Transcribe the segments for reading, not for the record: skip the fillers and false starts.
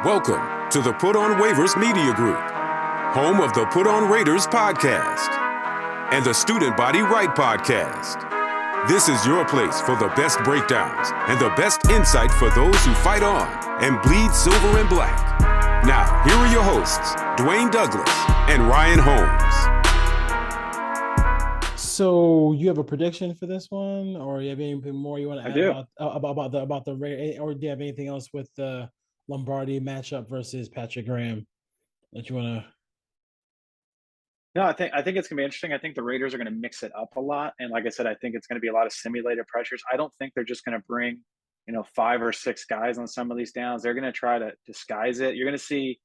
Welcome to the Put On Waivers Media Group, home of the Put On Raiders podcast and the Student Body Right podcast. This is your place for the best breakdowns and the best insight for those who fight on and bleed silver and black. Now, here are your hosts, Dwayne Douglas and Ryan Holmes. So you have a prediction for this one, or you have anything more you want to add about the Raiders, or do you have anything else with the Lombardi matchup versus Patrick Graham that you want to? No, I think it's gonna be interesting. I think the Raiders are gonna mix it up a lot, and like I said, I think it's gonna be a lot of simulated pressures. I don't think they're just gonna bring, 5 or 6 guys on some of these downs. They're gonna try to disguise it. You're gonna see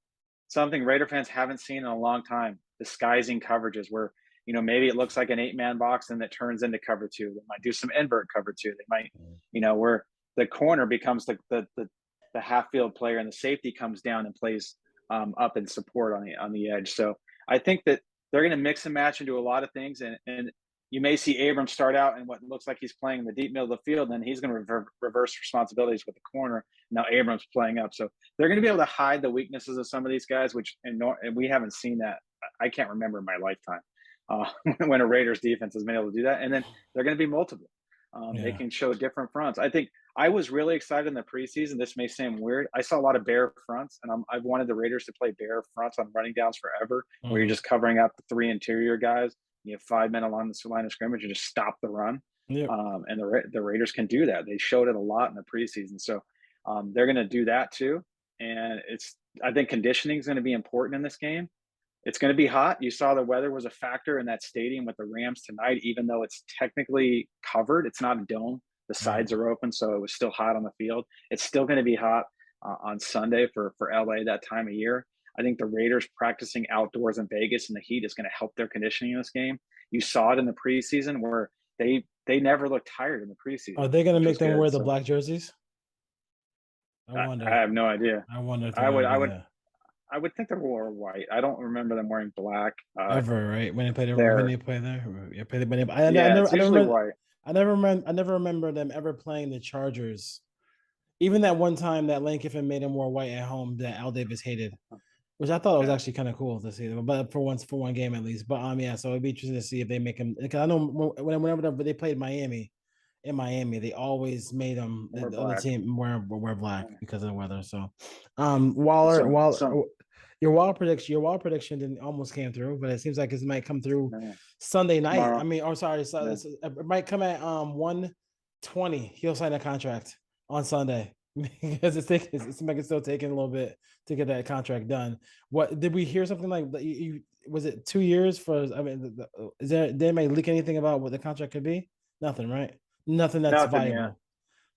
something Raider fans haven't seen in a long time: disguising coverages where maybe it looks like an 8-man box and it turns into cover 2. They might do some invert cover 2. They might, where the corner becomes the half field player and the safety comes down and plays up in support on the edge. So I think that they're going to mix and match and do a lot of things. And you may see Abrams start out in what looks like he's playing in the deep middle of the field, and then he's going to reverse responsibilities with the corner. Now Abrams playing up. So they're going to be able to hide the weaknesses of some of these guys, and we haven't seen that. I can't remember in my lifetime when a Raiders defense has been able to do that. And then they're going to be multiple. They can show different fronts. I think I was really excited in the preseason. This may seem weird. I saw a lot of bear fronts, and I've wanted the Raiders to play bear fronts on running downs forever, where you're just covering up the 3 interior guys. You have 5 men along the line of scrimmage and just stop the run. Yep. And the Raiders can do that. They showed it a lot in the preseason. So they're going to do that too. And I think conditioning is going to be important in this game. It's going to be hot. You saw the weather was a factor in that stadium with the Rams tonight, even though it's technically covered. It's not a dome. The sides are open, so it was still hot on the field. It's still going to be hot on Sunday for LA that time of year. I think the Raiders practicing outdoors in Vegas in the heat is going to help their conditioning in this game. You saw it in the preseason where they never looked tired in the preseason. Are they going to make them wear the black jerseys? I have no idea. I wonder. I would think they wore white. I don't remember them wearing black ever. Right when they play there, it's usually white. I never remember them ever playing the Chargers. Even that one time that Lane Kiffin made them wear white at home that Al Davis hated, which I thought was actually kind of cool to see. But for one game at least. But so it'd be interesting to see if they make them. Because I know whenever they played Miami, they always made them the other team wear black because of the weather. So, your wild prediction didn't almost came through, but it seems like it might come through Sunday night. Tomorrow. It might come at 1:20. He'll sign a contract on Sunday because it seems like it's still taking a little bit to get that contract done. What did we hear something like? Was it 2 years for? Did anybody leak anything about what the contract could be? Nothing, right? Nothing that's viable.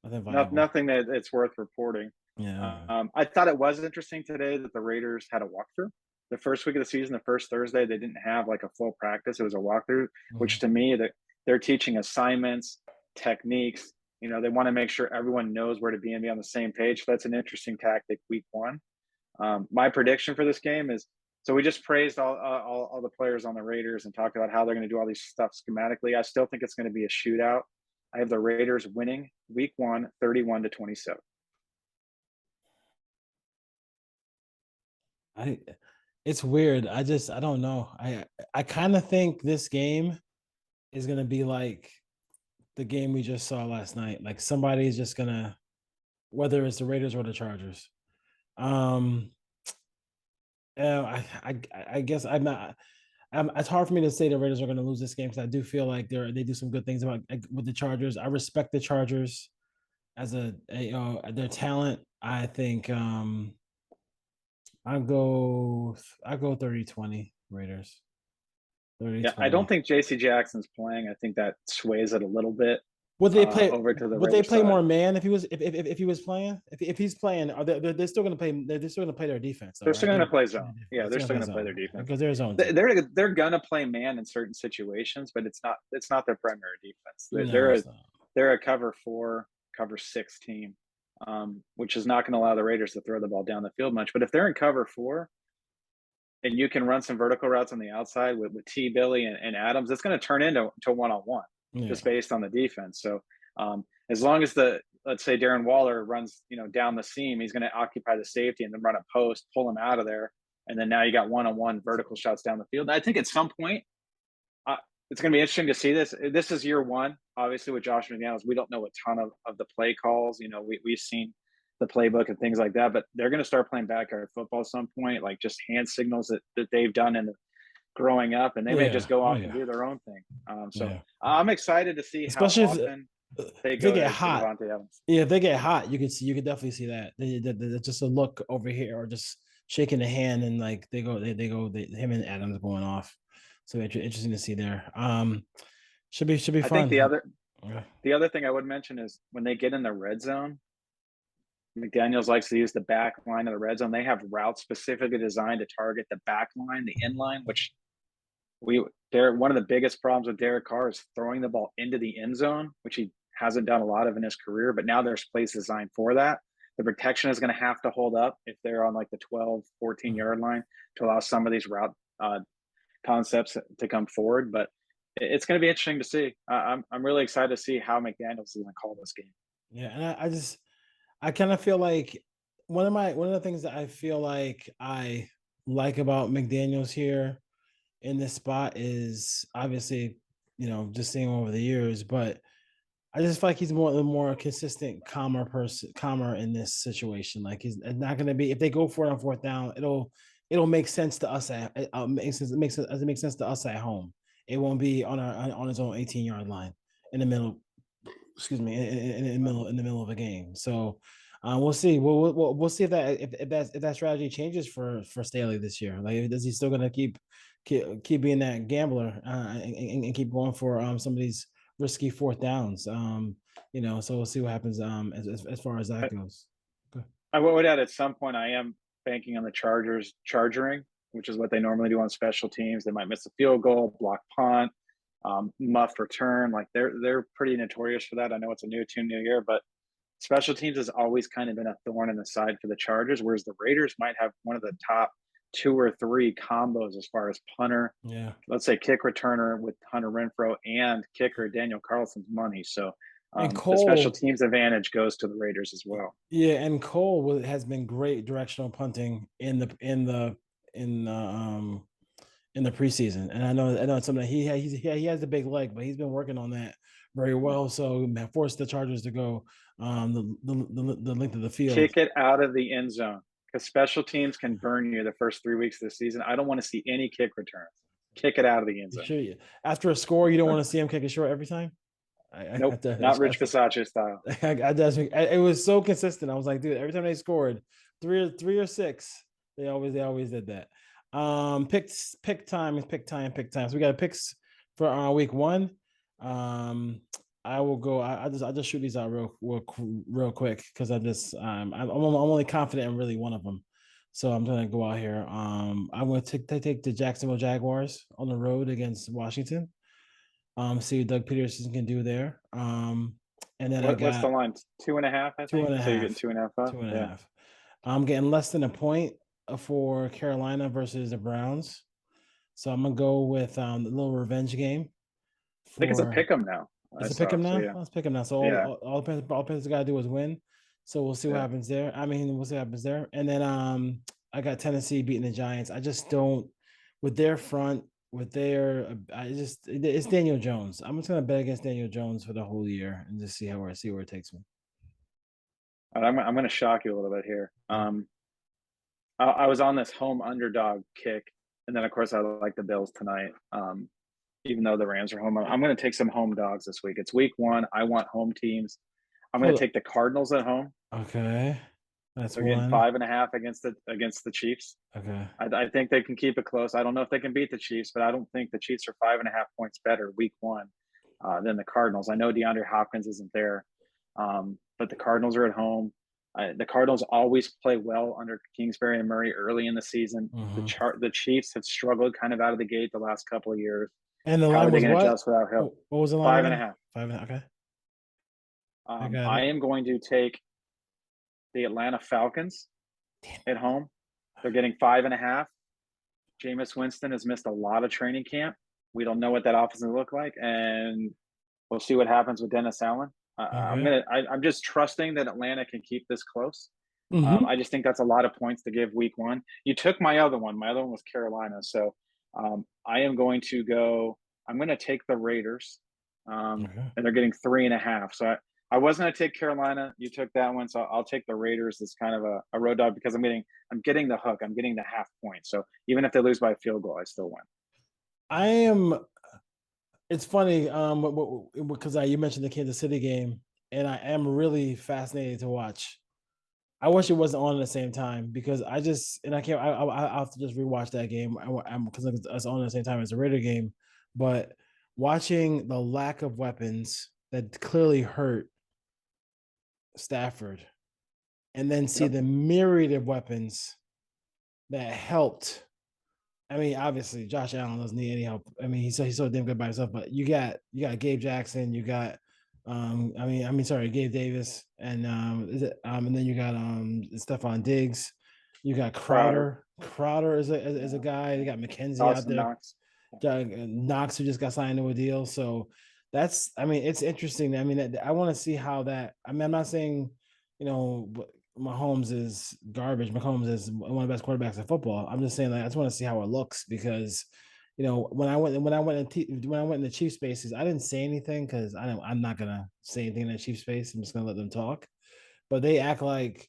Yeah. Nothing that it's worth reporting. Yeah. I thought it was interesting today that the Raiders had a walkthrough. The first week of the season, the first Thursday, they didn't have like a full practice. It was a walkthrough, which to me, that they're teaching assignments, techniques. They want to make sure everyone knows where to be and be on the same page. So that's an interesting tactic week 1. My prediction for this game is, so we just praised all the players on the Raiders and talked about how they're going to do all these stuff schematically. I still think it's going to be a shootout. I have the Raiders winning week 1, 31-27. It's weird. I don't know. I kind of think this game is going to be like the game we just saw last night. Like somebody's just going to, whether it's the Raiders or the Chargers. I guess I'm not. It's hard for me to say the Raiders are going to lose this game because I do feel like they do some good things with the Chargers. I respect the Chargers as their talent. I think I go 30-20 Raiders. 30-20. Yeah, I don't think J.C. Jackson's playing. I think that sways it a little bit. Would they play over to the? Would they play side. More man if he was playing? If he's playing, they're still going to play. They're still going to play their defense. They're still going to play zone. Yeah, they're still going to play their defense because they're zone. They're going to play man in certain situations, but it's not their primary defense. They're a cover 4, cover 6 team, which is not going to allow the Raiders to throw the ball down the field much. But if they're in cover 4, and you can run some vertical routes on the outside with T. Billy and Adams, it's going to turn into one-on-one. Just based on the defense. So as long as let's say Darren Waller runs, down the seam, he's going to occupy the safety and then run a post, pull him out of there. And then now you got one-on-one vertical shots down the field. I think at some point, it's going to be interesting to see this. This is year one, obviously, with Josh McDaniels. We don't know a ton of the play calls. We've seen the playbook and things like that, but they're going to start playing backyard football at some point, like just hand signals that they've done in growing up, and they may just go off and do their own thing. I'm excited to see especially how often they get to hot. Davante Adams. Yeah, if they get hot, you could definitely see that. Just a look over here or just shaking the hand and like him and Adams going off. So interesting to see there. Should be fun. I think the other thing I would mention is when they get in the red zone, McDaniels likes to use the back line of the red zone. They have routes specifically designed to target the back line, the end line, which one of the biggest problems with Derek Carr is throwing the ball into the end zone, which he hasn't done a lot of in his career, but now there's plays designed for that. The protection is going to have to hold up if they're on like the 12, 14-yard line to allow some of these route concepts to come forward. But it's going to be interesting to see. I'm really excited to see how McDaniels is going to call this game. Yeah, and I kind of feel like one of the things that I feel like I like about McDaniels here in this spot is obviously, just seeing over the years, but I just feel like he's more consistent, calmer in this situation. Like he's not going to be, if they go for it on fourth down, it'll make sense to us. It makes sense to us at home. It won't be on his own 18-yard line in the middle. Excuse me, in the middle of a game. So we'll see. We'll see if that strategy changes for Staley this year. Like, is he still going to keep being that gambler and keep going for some of these risky fourth downs? So we'll see what happens as far as that goes. Okay. I would add at some point I am banking on the Chargers charging, which is what they normally do on special teams. They might miss a field goal, block punt, muff return. Like they're pretty notorious for that. I know it's a new team, new year, but special teams has always kind of been a thorn in the side for the Chargers, whereas the Raiders might have one of the top 2 or 3 combos as far as punter. Yeah. Let's say kick returner with Hunter Renfrow and kicker Daniel Carlson's money. So the special teams advantage goes to the Raiders as well. Yeah, and Cole has been great directional punting in the preseason, and I know it's something that he has a big leg, but he's been working on that very well. So forced the Chargers to go the length of the field. Kick it out of the end zone, because special teams can burn you the first 3 weeks of the season. I don't want to see any kick returns. Kick it out of the end zone. Sure, after a score, you don't want to see him kick it short every time. Nope, not Rich Bisaccia style. It was so consistent. I was like, dude, every time they scored 3 or 6, they always did that. Pick time. So we got picks for week 1. I will go. I'll just shoot these out real quick because I'm only confident in really one of them. So I'm gonna go out here. I'm going to take the Jacksonville Jaguars on the road against Washington. See what Doug Peterson can do there. And then what's the line? 2.5, I think. 2.5. So you're getting 2.5. 2.5. Yeah. I'm getting less than a point for Carolina versus the Browns. So I'm gonna go with the little revenge game. I think it's a pick 'em now. It's a pick 'em now. So, yeah. Let's pick 'em now. So all Pence's got to do is win. So we'll see what happens there. We'll see what happens there. And then I got Tennessee beating the Giants. I just don't with their front. It's Daniel Jones. I'm just gonna bet against Daniel Jones for the whole year and just see where it takes me. I'm going to shock you a little bit here. I was on this home underdog kick, and then of course I like the Bills tonight. Even though the Rams are home, I'm going to take some home dogs this week. It's week 1. I want home teams. I'm going to take the Cardinals at home. Okay. That's They're getting 5.5 against the Chiefs. Okay. I think they can keep it close. I don't know if they can beat the Chiefs, but I don't think the Chiefs are 5.5 points better week 1 than the Cardinals. I know DeAndre Hopkins isn't there, but the Cardinals are at home. The Cardinals always play well under Kingsbury and Murray early in the season. Mm-hmm. The Chiefs have struggled kind of out of the gate the last couple of years. And the line was what? Adjust without help? What was the line? 5.5. 5.5. Okay. I am going to take the Atlanta Falcons at home. They're getting 5.5. Jameis Winston has missed a lot of training camp. We don't know what that offense will look like, and we'll see what happens with Dennis Allen. Okay. I'm just trusting that Atlanta can keep this close. Mm-hmm. I just think that's a lot of points to give week one. You took my other one. My other one was Carolina. So I am going to go. I'm going to take the Raiders, Okay. and they're getting 3.5. So I was going to take Carolina. You took that one, so I'll take the Raiders as kind of a road dog because I'm getting the hook. I'm getting the half point. So even if they lose by a field goal, I still win. I am. It's funny, because you mentioned the Kansas City game, and I am really fascinated to watch. I wish it wasn't on at the same time because I just and I can't. I have to just rewatch that game. I'm because it's on at the same time as the Raider game, but watching the lack of weapons that clearly hurt Stafford, and then see Yep. the myriad of weapons that helped. I mean, obviously, Josh Allen doesn't need any help. I mean, he's so damn good by himself. But you got Gabe Jackson, you got sorry, Gabe Davis, and and then you got Stephon Diggs, you got Crowder, Crowder is a guy. You got McKenzie out Dawson there. Knox. Knox who just got signed to a deal. So it's interesting. I mean, I want to see how that. I mean, I'm not saying, Mahomes is garbage. Mahomes is one of the best quarterbacks in football. I'm just saying, like, I just want to see how it looks because, when I went in the Chief spaces, I didn't say anything because I'm not gonna say anything in the Chief space. I'm just gonna let them talk. But they act like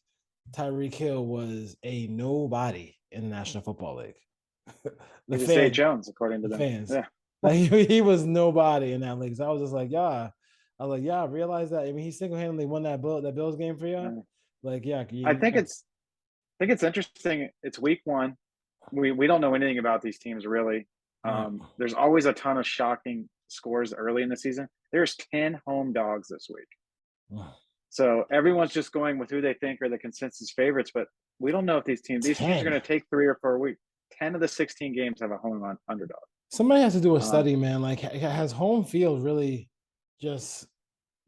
Tyreek Hill was a nobody in the National Football League. the He's a Zay fan, Jones, according to the them. fans, Yeah. like he was nobody in that league. So I was just like, yeah. I was like, yeah, I realize that. I mean, he single handedly won that Bills game for you. Like, yeah, I you think it's interesting. It's week one. We don't know anything about these teams really. right. There's always a ton of shocking scores early in the season. There's 10 home dogs this week. So everyone's just going with who they think are the consensus favorites, but we don't know if these teams are 10. going to take 3 or 4 weeks. 10 of the 16 games have a home underdog. Somebody has to do a Um, study, man. Like, has home field really just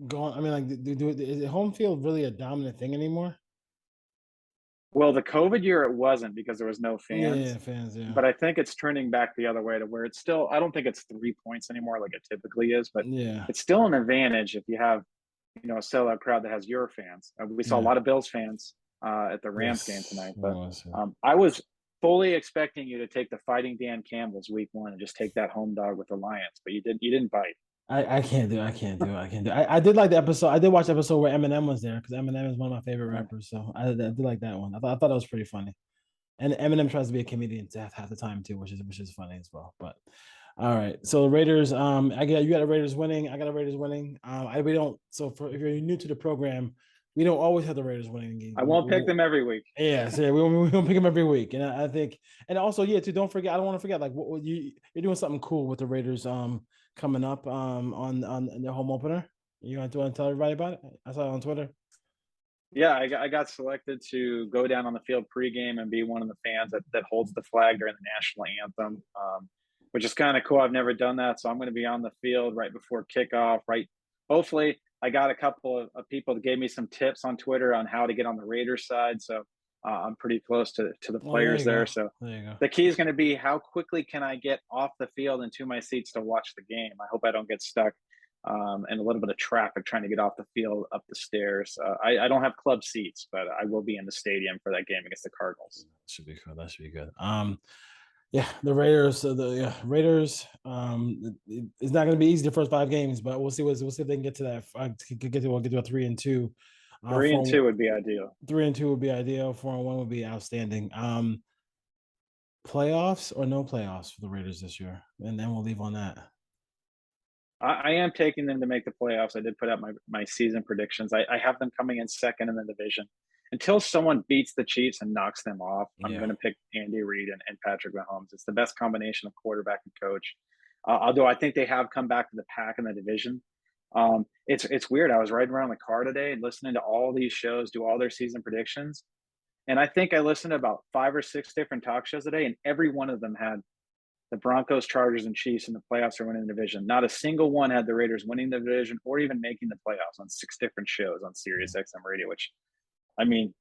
gone? I mean, like, is home field really a dominant thing anymore? well, the COVID year it wasn't because there was no Yeah, fans, fans, yeah. but I think it's turning back the other way to where it's still. I don't think it's 3 points anymore like it typically is, but Yeah, it's still an advantage if you have a sellout crowd that has your fans. We saw a yeah. lot of Bills fans at the Rams game Yes, tonight, it but was. Yeah. I was fully expecting you to take the Fighting Dan Campbell's week one and just take that home dog with the Lions, but you didn't bite. I can't do it. I can't do it. I can't do it. I did like the episode. I did watch the episode where Eminem was there because Eminem is one of my favorite rappers. So I did like that one. I thought it was pretty funny. And Eminem tries to be a comedian to half the time too, which is funny as well. But all right, so the Raiders. You got the Raiders winning. I got the Raiders winning. We don't. So if you're new to the program, we don't always have the Raiders winning. I won't pick them every week. Yeah, so we don't pick them every week, and I think, and also, yeah, too. Don't forget. I don't want to forget. Like, you're doing something cool with the Raiders. Coming up. On their home opener. You want to tell everybody about it? I saw it on Twitter. Yeah, I got selected to go down on the field pregame and be one of the fans that holds the flag during the national anthem, which is kind of cool. I've never done that, so I'm going to be on the field right before kickoff. Right, hopefully, I got a couple of people that gave me some tips on Twitter on how to get on the Raiders side. So I'm pretty close to the Oh, there players you there. go. So There you go. the key is going to be how quickly can I get off the field and to my seats to watch the game. I hope I don't get stuck and a little bit of traffic trying to get off the field up the stairs. I don't have club seats, but I will be in the stadium for that game against the Cardinals. Should be good. That should be good. Yeah, the Raiders. Raiders. It's not going to be easy the first 5 games, but we'll see. We'll see if they can get to that. Get to a 3-2. 3-2 would be ideal. 3-2 would be ideal. 4-1 would be outstanding. Playoffs or no playoffs for the Raiders this year, and then we'll leave on that. I am taking them to make the playoffs. I did put out my season predictions. I have them coming in second in the division. Until someone beats the Chiefs and knocks them off, I'm going to pick Andy Reid and Patrick Mahomes. It's the best combination of quarterback and coach. Although I think they have come back to the pack in the division. It's weird. I was riding around the car today and listening to all these shows do all their season predictions. And I think I listened to about 5 or 6 different talk shows today, and every one of them had the Broncos, Chargers, and Chiefs in the playoffs are winning the division. Not a single one had the Raiders winning the division or even making the playoffs on 6 different shows on Sirius XM radio, which, I mean,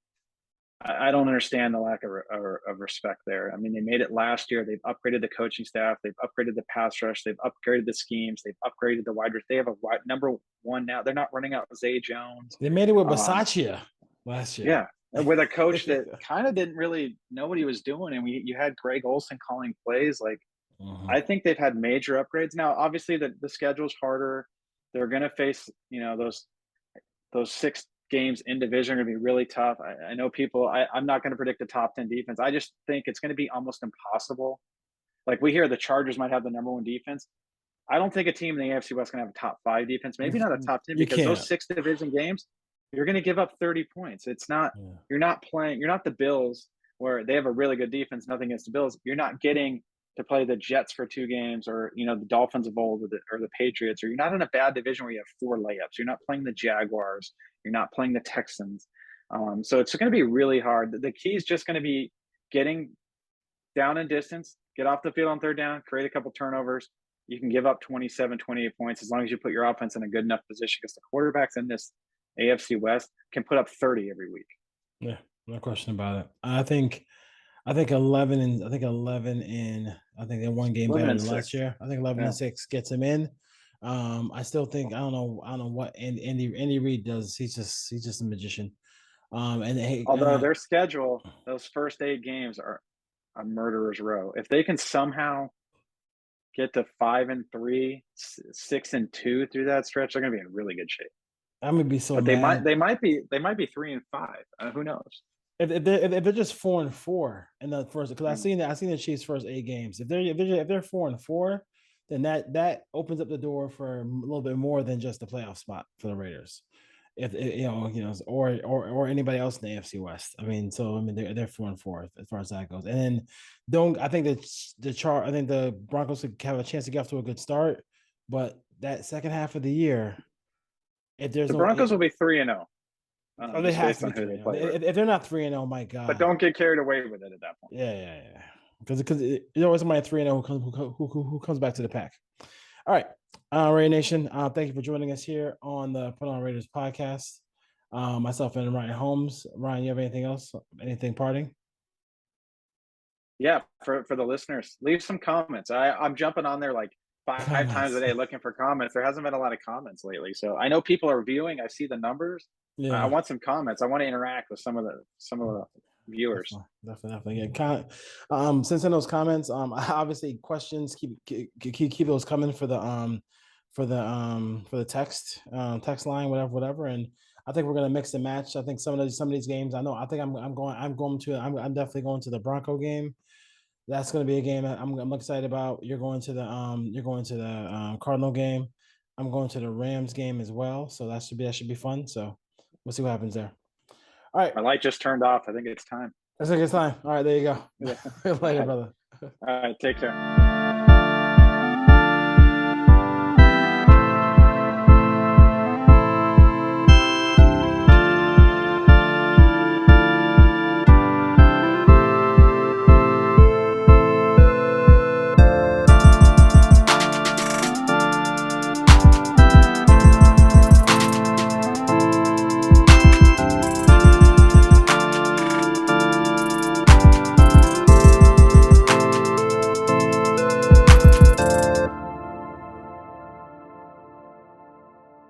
I don't understand the lack of respect there. I mean, they made it last year. They've upgraded the coaching staff. They've upgraded the pass rush. They've upgraded the schemes. They've upgraded the wide. They have a wide number one now. They're not running out Zay Jones. They made it with Bisaccia last year. Yeah, with a coach that kind of didn't really know what he was doing, and you had Greg Olson calling plays. Like, I think they've had major upgrades. Now, obviously, the schedule's harder. They're going to face those 6 games in division are going to be really tough. I know people. I'm not going to predict a top 10 defense. I just think it's going to be almost impossible. Like, we hear the Chargers might have the number 1 defense. I don't think a team in the AFC West is going to have a top 5 defense. Maybe not a top 10 because those 6 division games, you're going to give up 30 points. It's not. Yeah. You're not playing. You're not the Bills where they have a really good defense. Nothing against the Bills. You're not getting to play the Jets for 2 games, or the Dolphins of old, or the Patriots, or you're not in a bad division where you have 4 layups. You're not playing the Jaguars. You're not playing the Texans. So it's going to be really hard. The key is just going to be getting down in distance, get off the field on 3rd down, create a couple turnovers. You can give up 27, 28 points as long as you put your offense in a good enough position, because the quarterbacks in this AFC West can put up 30 every week. Yeah, no question about it. I think 11 and I think they're 1 game better than last year. I think 11-6 gets him in. I still think I don't know what Andy Reid does. He's just a magician. Although their schedule, those first 8 games are a murderer's row. If they can somehow get to 5-3, 6-2 through that stretch, they're going to be in really good shape. I'm gonna be so. But mad. they might be 3-5. Who knows? If they're just 4-4 in the first, because I seen the Chiefs' first 8 games. If they're 4-4, then that opens up the door for a little bit more than just the playoff spot for the Raiders. If or anybody else in the AFC West. I mean, they're 4-4 as far as that goes. And then I think the Broncos could have a chance to get off to a good start, but that second half of the year, if there's the Broncos will be 3-0. They have to be if they're not 3-0, my God. But don't get carried away with it at that point. Yeah. Because there's always somebody 3-0 who comes back to the pack. All right, Raider Nation. Thank you for joining us here on the Put On Raiders podcast. Myself and Ryan Holmes. Ryan, you have anything else? Anything parting? Yeah, for the listeners, leave some comments. I'm jumping on there like five times a day looking for comments. There hasn't been a lot of comments lately, so I know people are viewing. I see the numbers. Yeah. I want some comments. I want to interact with some of the viewers. Definitely. Yeah. Since in those comments, obviously questions keep those coming for the text line, whatever. And I think we're gonna mix and match. I think some of these games. I'm definitely going to the Bronco game. That's going to be a game that I'm excited about. You're going to the Cardinal game. I'm going to the Rams game as well. So that should be fun. So we'll see what happens there. All right. My light just turned off. I think it's time. I think it's time. All right, there you go. Yeah. Later, brother. All right, take care.